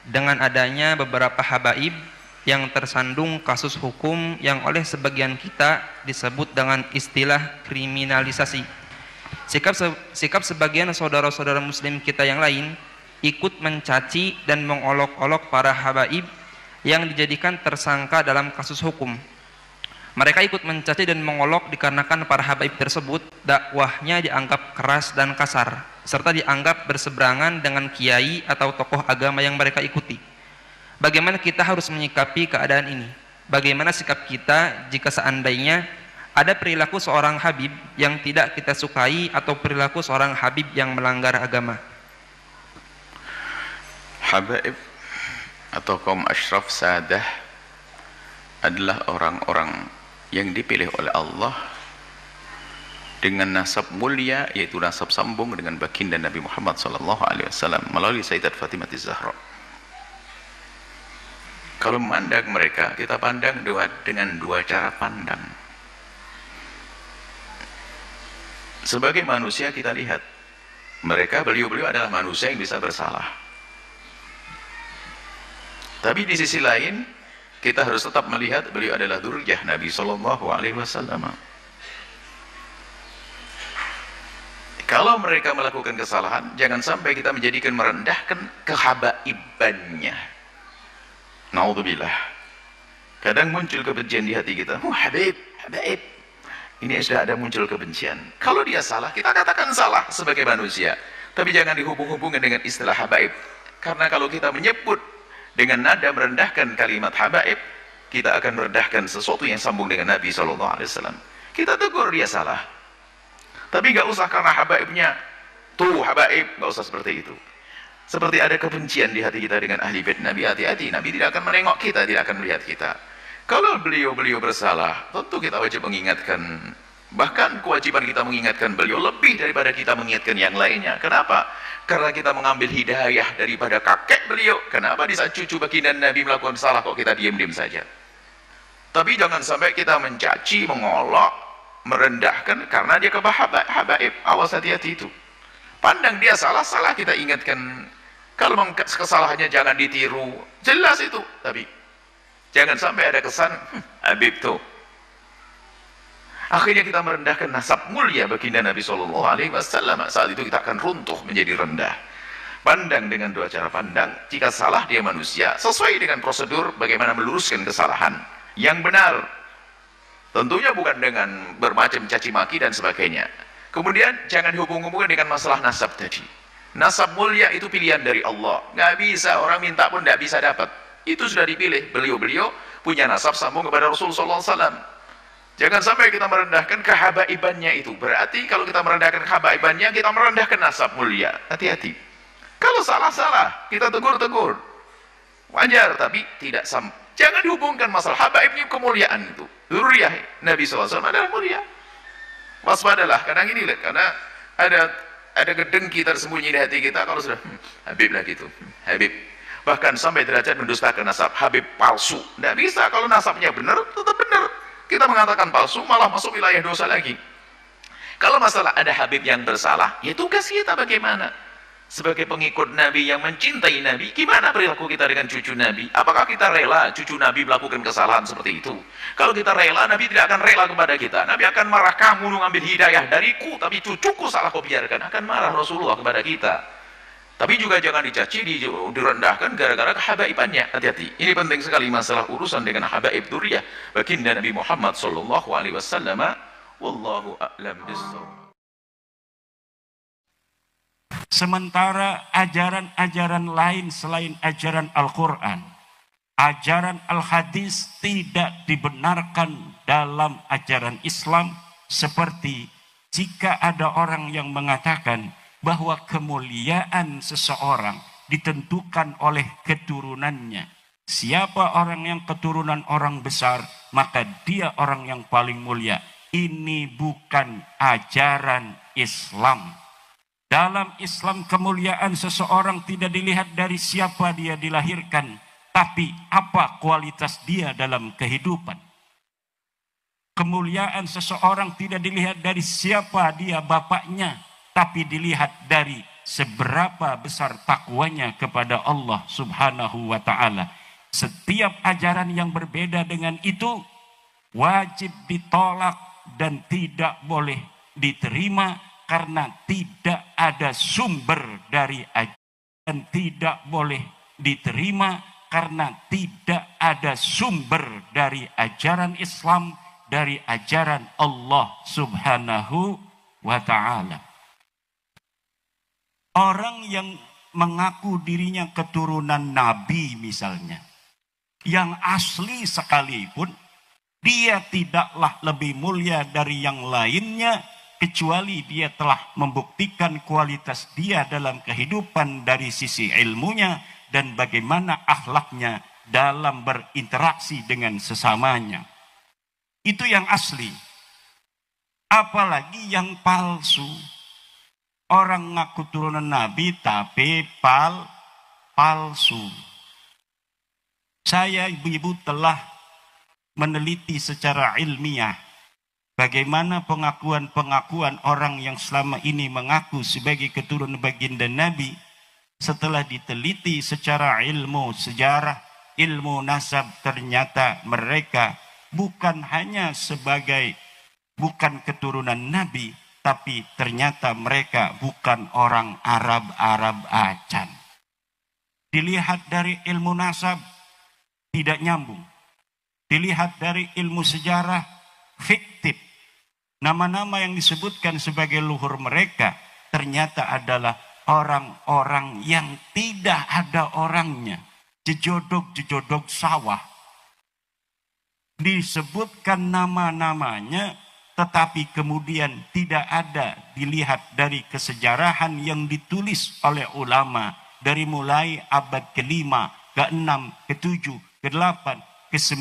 dengan adanya beberapa habaib yang tersandung kasus hukum yang oleh sebagian kita disebut dengan istilah kriminalisasi. Sikap sebagian saudara-saudara muslim kita yang lain ikut mencaci dan mengolok-olok para habaib yang dijadikan tersangka dalam kasus hukum. Mereka ikut mencaci dan mengolok dikarenakan para habaib tersebut dakwahnya dianggap keras dan kasar, serta dianggap berseberangan dengan kiai atau tokoh agama yang mereka ikuti. Bagaimana kita harus menyikapi keadaan ini? Bagaimana sikap kita jika seandainya ada perilaku seorang habib yang tidak kita sukai atau perilaku seorang habib yang melanggar agama? Habaib atau kaum asyraf sadah adalah orang-orang yang dipilih oleh Allah dengan nasab mulia, yaitu nasab sambung dengan baginda Nabi Muhammad SAW melalui Sayyidat Fatimah Az-Zahra. Kalau memandang mereka, kita pandang dengan dua cara pandang. Sebagai manusia kita lihat mereka, beliau-beliau adalah manusia yang bisa bersalah. Tapi di sisi lain kita harus tetap melihat beliau adalah dzurriyyah Nabi SAW. Kalau mereka melakukan kesalahan, jangan sampai kita menjadikan merendahkan kehabaibannya. Naudzubillah. Kadang muncul kebencian di hati kita. Habib, habaib. Ini sudah ada muncul kebencian. Kalau dia salah, kita katakan salah sebagai manusia. Tapi jangan dihubung-hubungkan dengan istilah habaib. Karena kalau kita menyebut dengan nada merendahkan kalimat habaib, kita akan merendahkan sesuatu yang sambung dengan Nabi SAW. Kita tegur dia salah, tapi gak usah karena habaibnya tuh habaib, gak usah seperti itu. Seperti ada kebencian di hati kita dengan ahli bait Nabi, hati-hati, Nabi tidak akan menengok kita, tidak akan melihat kita. Kalau beliau-beliau bersalah, tentu kita wajib mengingatkan. Bahkan kewajiban kita mengingatkan beliau lebih daripada kita mengingatkan yang lainnya. Kenapa? Karena kita mengambil hidayah daripada kakek beliau. Kenapa di saat cucu baginda Nabi melakukan salah kok kita diam-diam saja? Tapi jangan sampai kita mencaci, mengolok, merendahkan karena dia habaib. Awas, hati-hati itu. Pandang dia salah-salah, kita ingatkan. Kalau kesalahannya jangan ditiru, jelas itu. Tapi jangan sampai ada kesan habib tuh. Akhirnya kita merendahkan nasab mulia baginda Nabi SAW. Saat itu kita akan runtuh menjadi rendah. Pandang dengan dua cara pandang. Jika salah dia manusia, sesuai dengan prosedur bagaimana meluruskan kesalahan yang benar. Tentunya bukan dengan bermacam caci maki dan sebagainya. Kemudian jangan dihubung-hubungkan dengan masalah nasab tadi. Nasab mulia itu pilihan dari Allah. Nggak bisa, orang minta pun nggak bisa dapat. Itu sudah dipilih. Beliau-beliau punya nasab sambung kepada Rasulullah SAW. Jangan sampai kita merendahkan kehabaibannya itu. Berarti kalau kita merendahkan kehabaibannya, kita merendahkan nasab mulia. Hati-hati. Kalau salah-salah, kita tegur-tegur. Wajar, tapi tidak jangan dihubungkan masalah habaibnya kemuliaan itu. Dzurriyyah Nabi SAW adalah mulia. Waspadalah, kadang ini karena ada gedengki tersembunyi di hati kita. Kalau sudah habib lah gitu, habib. Bahkan sampai derajat mendustakan nasab, habib palsu. Tidak bisa, kalau nasabnya benar, tetap benar. Kita mengatakan palsu, malah masuk wilayah dosa lagi. Kalau masalah ada habib yang bersalah, ya tugas kita bagaimana? Sebagai pengikut Nabi yang mencintai Nabi, gimana perilaku kita dengan cucu Nabi? Apakah kita rela cucu Nabi melakukan kesalahan seperti itu? Kalau kita rela, Nabi tidak akan rela kepada kita. Nabi akan marah, kamu mengambil hidayah dariku, tapi cucuku salah kau biarkan. Akan marah Rasulullah kepada kita. Tapi juga jangan dicaci, direndahkan gara-gara kehabaibannya. Hati-hati. Ini penting sekali masalah urusan dengan habaib dzurriyyah baginda Nabi Muhammad SAW. Wallahu a'lam bishawab. Sementara ajaran-ajaran lain selain ajaran Al-Quran, ajaran Al-Hadis tidak dibenarkan dalam ajaran Islam. Seperti jika ada orang yang mengatakan bahwa kemuliaan seseorang ditentukan oleh keturunannya. Siapa orang yang keturunan orang besar, maka dia orang yang paling mulia. Ini bukan ajaran Islam. Dalam Islam kemuliaan seseorang tidak dilihat dari siapa dia dilahirkan, tapi apa kualitas dia dalam kehidupan. Kemuliaan seseorang tidak dilihat dari siapa dia bapaknya, tapi dilihat dari seberapa besar takwanya kepada Allah Subhanahu wa ta'ala. Setiap ajaran yang berbeda dengan itu wajib ditolak dan tidak boleh diterima karena tidak ada sumber dari ajaran, dan tidak boleh diterima karena tidak ada sumber dari ajaran Islam, dari ajaran Allah Subhanahu wa ta'ala. Orang yang mengaku dirinya keturunan Nabi misalnya, yang asli sekalipun, dia tidaklah lebih mulia dari yang lainnya, kecuali dia telah membuktikan kualitas dia dalam kehidupan dari sisi ilmunya dan bagaimana akhlaknya dalam berinteraksi dengan sesamanya. Itu yang asli. Apalagi yang palsu. Orang ngaku turunan Nabi tapi palsu. Saya ibu-ibu telah meneliti secara ilmiah bagaimana pengakuan-pengakuan orang yang selama ini mengaku sebagai keturunan baginda Nabi. Setelah diteliti secara ilmu sejarah, ilmu nasab, ternyata mereka bukan hanya bukan keturunan Nabi, tapi ternyata mereka bukan orang Arab acan. Dilihat dari ilmu nasab, tidak nyambung. Dilihat dari ilmu sejarah, fiktif. Nama-nama yang disebutkan sebagai luhur mereka ternyata adalah orang-orang yang tidak ada orangnya. Jejodok sawah. Disebutkan nama-namanya, tetapi kemudian tidak ada dilihat dari kesejarahan yang ditulis oleh ulama dari mulai abad ke-5, ke-6, ke-7, ke-8, ke-9.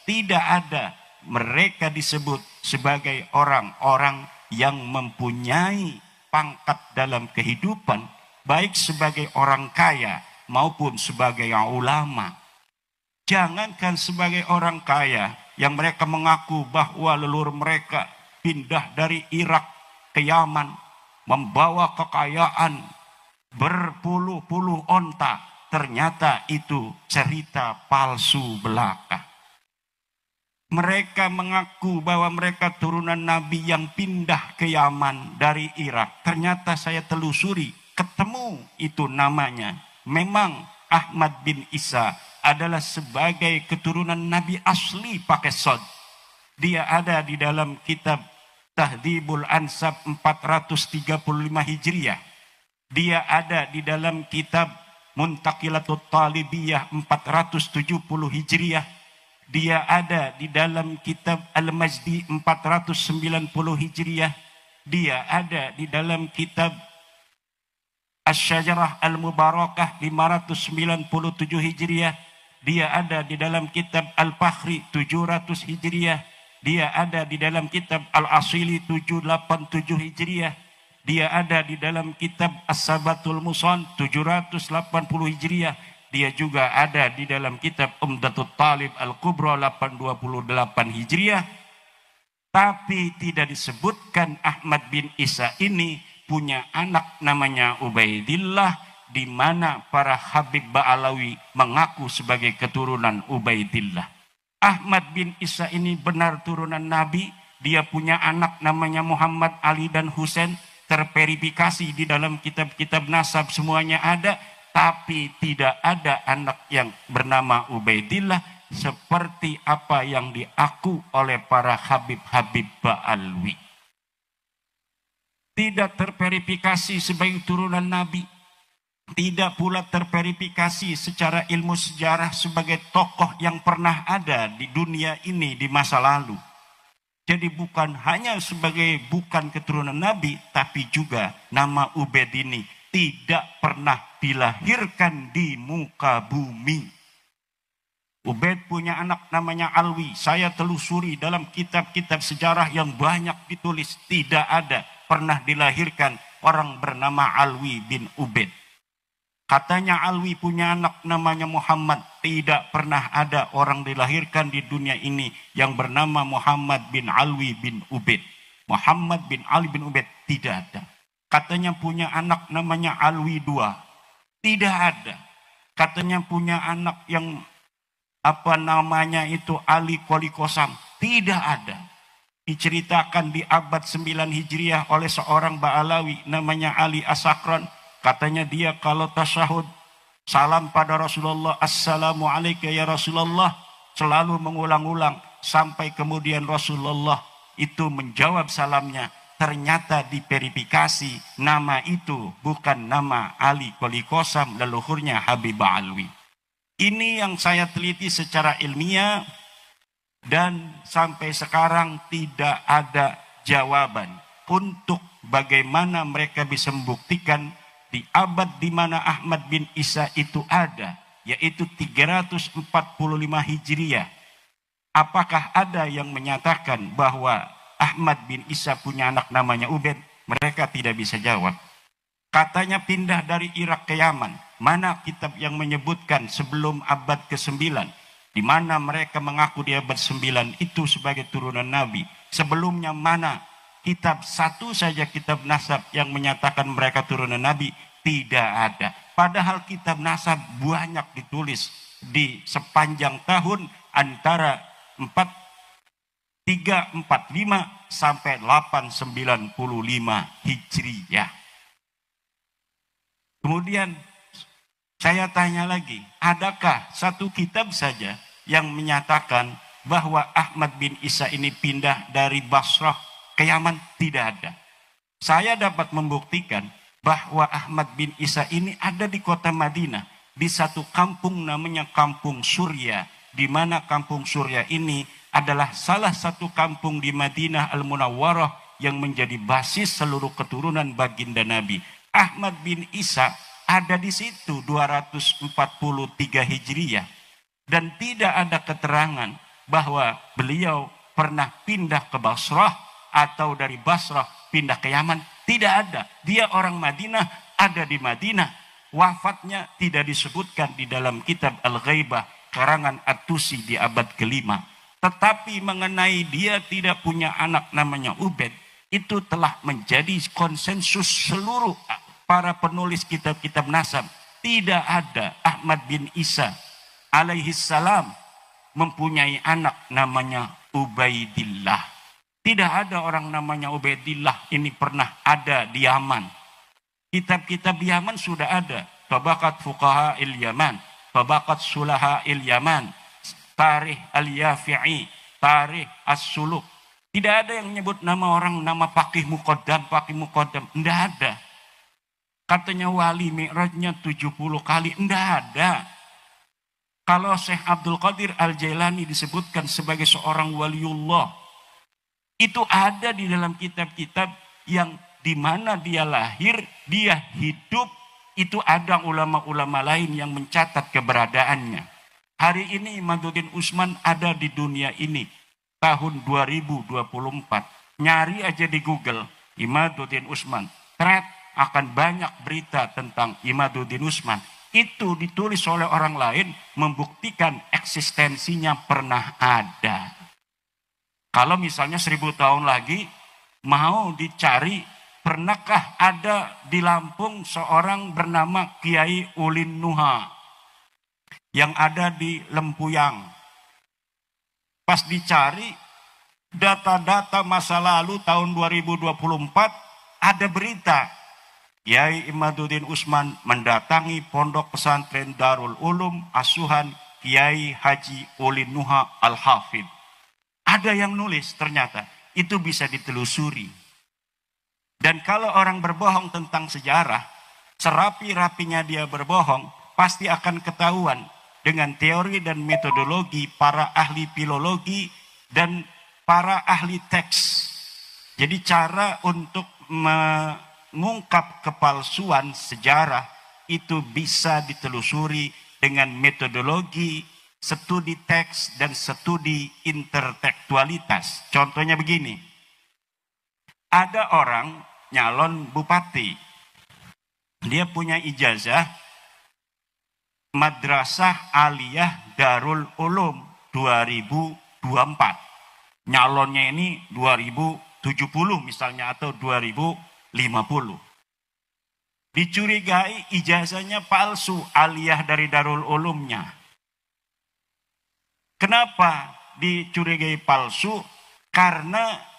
Tidak ada mereka disebut sebagai orang-orang yang mempunyai pangkat dalam kehidupan, baik sebagai orang kaya maupun sebagai ulama. Jangankan sebagai orang kaya yang mereka mengaku bahwa leluhur mereka pindah dari Irak ke Yaman, membawa kekayaan berpuluh-puluh onta. Ternyata itu cerita palsu belaka. Mereka mengaku bahwa mereka turunan Nabi yang pindah ke Yaman dari Irak. Ternyata saya telusuri, ketemu itu namanya. Memang Ahmad bin Isa adalah sebagai keturunan Nabi asli pakai sod. Dia ada di dalam kitab Tahdhibul Ansab 435 Hijriah. Dia ada di dalam kitab Muntaqilatut Talibiyah 470 Hijriah. Dia ada di dalam kitab Al-Majdi 490 Hijriah. Dia ada di dalam kitab Asy-Syajarah Al-Mubarakah 597 Hijriah. Dia ada di dalam kitab Al-Fakhri 700 Hijriah. Dia ada di dalam kitab Al-Asili 787 Hijriah. Dia ada di dalam kitab As-Sabatul Musan 780 Hijriah. Dia juga ada di dalam kitab Umdatul Talib Al-Kubra 828 Hijriah. Tapi tidak disebutkan Ahmad bin Isa ini punya anak namanya Ubaidillah, di mana para Habib Ba'alawi mengaku sebagai keturunan Ubaidillah. Ahmad bin Isa ini benar turunan Nabi. Dia punya anak namanya Muhammad, Ali, dan Husain. Terverifikasi di dalam kitab-kitab nasab semuanya ada. Tapi tidak ada anak yang bernama Ubaidillah seperti apa yang diaku oleh para Habib-Habib Ba'alawi. Tidak terverifikasi sebagai turunan Nabi. Tidak pula terverifikasi secara ilmu sejarah sebagai tokoh yang pernah ada di dunia ini di masa lalu. Jadi bukan hanya sebagai bukan keturunan Nabi, tapi juga nama Ubaid ini tidak pernah dilahirkan di muka bumi. Ubaid punya anak namanya Alwi. Saya telusuri dalam kitab-kitab sejarah yang banyak ditulis. Tidak ada pernah dilahirkan orang bernama Alwi bin Ubaid. Katanya Alwi punya anak namanya Muhammad. Tidak pernah ada orang dilahirkan di dunia ini yang bernama Muhammad bin Alwi bin Ubaid. Muhammad bin Ali bin Ubaid tidak ada. katanya punya anak namanya Alwi II. Tidak ada. Katanya punya anak yang apa namanya itu Ali Kolikosam. Tidak ada. Diceritakan di abad 9 Hijriah oleh seorang Ba'alawi namanya Ali Asakron. Katanya dia kalau tasyahud salam pada Rasulullah, assalamu alayka ya Rasulullah, selalu mengulang-ulang sampai kemudian Rasulullah itu menjawab salamnya. Ternyata diverifikasi nama itu bukan nama Ali Kolikosam, leluhurnya Habib Alwi. Ini yang saya teliti secara ilmiah dan sampai sekarang tidak ada jawaban untuk bagaimana mereka bisa membuktikan di abad di mana Ahmad bin Isa itu ada, yaitu 345 Hijriah. Apakah ada yang menyatakan bahwa Ahmad bin Isa punya anak namanya Ubaid? Mereka tidak bisa jawab. Katanya pindah dari Irak ke Yaman. Mana kitab yang menyebutkan sebelum abad ke-9? Di mana mereka mengaku di abad 9 itu sebagai turunan Nabi. Sebelumnya mana kitab satu saja kitab nasab yang menyatakan mereka turunan Nabi? Tidak ada. Padahal kitab nasab banyak ditulis di sepanjang tahun antara 345 sampai 895 Hijriyah. Kemudian saya tanya lagi, adakah satu kitab saja yang menyatakan bahwa Ahmad bin Isa ini pindah dari Basrah ke Yaman? Tidak ada. Saya dapat membuktikan bahwa Ahmad bin Isa ini ada di kota Madinah, di satu kampung namanya Kampung Surya, di mana Kampung Surya ini adalah salah satu kampung di Madinah Al-Munawwarah yang menjadi basis seluruh keturunan baginda Nabi. Ahmad bin Isa ada di situ 243 Hijriah. Dan tidak ada keterangan bahwa beliau pernah pindah ke Basrah atau dari Basrah pindah ke Yaman. Tidak ada. Dia orang Madinah, ada di Madinah. Wafatnya tidak disebutkan di dalam kitab Al-Ghaibah karangan At-Tusi di abad ke-5. Tetapi mengenai dia tidak punya anak namanya Ubaid, itu telah menjadi konsensus seluruh para penulis kitab-kitab nasab. Tidak ada Ahmad bin Isa alaihi salam mempunyai anak namanya Ubaidillah. Tidak ada orang namanya Ubaidillah ini pernah ada di Yaman. Kitab-kitab Yaman sudah ada. Tabaqat Fuqaha il-Yaman, Tabaqat Sulaha il-Yaman, Tarikh al-Yafi'i, Tarikh as-Suluk. Tidak ada yang menyebut nama orang, nama Faqih Muqaddam, Faqih Muqaddam. Tidak ada. Katanya wali mi'rajnya 70 kali. Tidak ada. Kalau Syekh Abdul Qadir Al-Jailani disebutkan sebagai seorang waliullah, itu ada di dalam kitab-kitab yang di mana dia lahir, dia hidup, itu ada ulama-ulama lain yang mencatat keberadaannya. Hari ini Imaduddin Usman ada di dunia ini. Tahun 2024. Nyari aja di Google, Imaduddin Usman. Thread akan banyak berita tentang Imaduddin Usman. Itu ditulis oleh orang lain membuktikan eksistensinya pernah ada. Kalau misalnya 1000 tahun lagi mau dicari, pernahkah ada di Lampung seorang bernama Kiai Ulin Nuha yang ada di Lempuyang. Pas dicari data-data masa lalu tahun 2024 ada berita Kiai Imaduddin Usman mendatangi pondok pesantren Darul Ulum asuhan Kiai Haji Ulin Nuha Al-Hafidh. Ada yang nulis ternyata, itu bisa ditelusuri. Dan kalau orang berbohong tentang sejarah, serapi-rapinya dia berbohong, pasti akan ketahuan dengan teori dan metodologi para ahli filologi dan para ahli teks. Jadi cara untuk mengungkap kepalsuan sejarah itu bisa ditelusuri dengan metodologi studi teks dan studi intertekstualitas. Contohnya begini, ada orang nyalon bupati, dia punya ijazah Madrasah Aliyah Darul Ulum 2024. Nyalonnya ini 2070 misalnya atau 2050. Dicurigai ijazahnya palsu, aliyah dari Darul Ulumnya. Kenapa dicurigai palsu? Karena